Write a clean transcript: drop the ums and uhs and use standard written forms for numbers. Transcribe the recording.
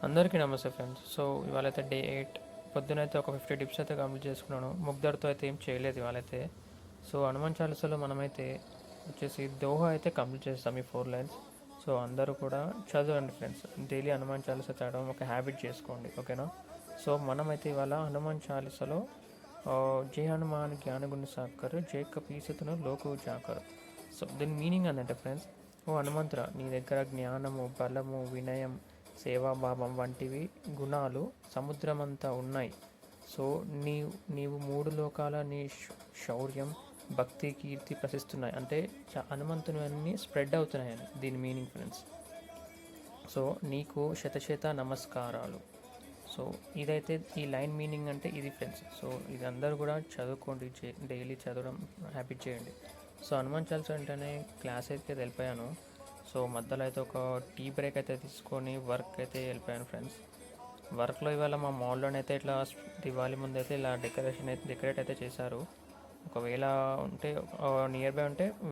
అందరికీ నమస్తే friends. So ఇవాళైతే day 8 పొద్దునైతే ఒక 50 టిప్స్ అయితే కంప్లీట్ చేసుకున్నాను. ముగ్ధర్తో అయితే ఏం చేయలేదు ఇవాళైతే. సో హనుమాన్ చాలీసాలో మనమైతే వచ్చేసి దోహా అయితే కంప్లీట్ చేస్తాం ఈ 4 లైన్స్. సో అందరూ కూడా చదవండి ఫ్రెండ్స్. డైలీ హనుమాన్ చాలీసా చదవడం ఒక హ్యాబిట్ చేసుకోండి, ఓకేనా? సో మనమైతే ఇవాళ హనుమాన్ చాలీసాలో జై హనుమాన్ జ్ఞానగుణ సాకర్ జై కపీసతును లోకు జాకర్. సో దీని మీనింగ్ ఏంటంటే ఫ్రెండ్స్, ఓ హనుమంతురా, నీ దగ్గర జ్ఞానము, బలము, వినయం, సేవాభావం వంటివి గుణాలు సముద్రమంతా ఉన్నాయి. సో నీవు మూడు లోకాల నీ శౌర్యం, భక్తి, కీర్తి ప్రశిస్తున్నాయి. అంటే హనుమంతుని అన్నీ స్ప్రెడ్ అవుతున్నాయని దీని మీనింగ్ ఫ్రెండ్స్. సో నీకు శతశత నమస్కారాలు. సో ఇదైతే ఈ లైన్ మీనింగ్ అంటే ఇది ఫ్రెండ్స్. సో ఇది అందరూ కూడా చదువుకోండి, డైలీ చదవడం హ్యాబిట్ చేయండి. సో హనుమాన్ చాలీసా అంటేనే క్లాస్ అయితే వెళ్ళిపోయాను. సో మధ్యలో అయితే ఒక టీ బ్రేక్ అయితే తీసుకొని వర్క్ అయితే వెళ్ళిపోయాను ఫ్రెండ్స్. వర్క్లో ఇవాళ మా మాల్లోనైతే ఇట్లా దివాళీ ముందు అయితే ఇలా డెకరేట్ అయితే చేశారు. ఒకవేళ ఉంటే నియర్ బై ఉంటే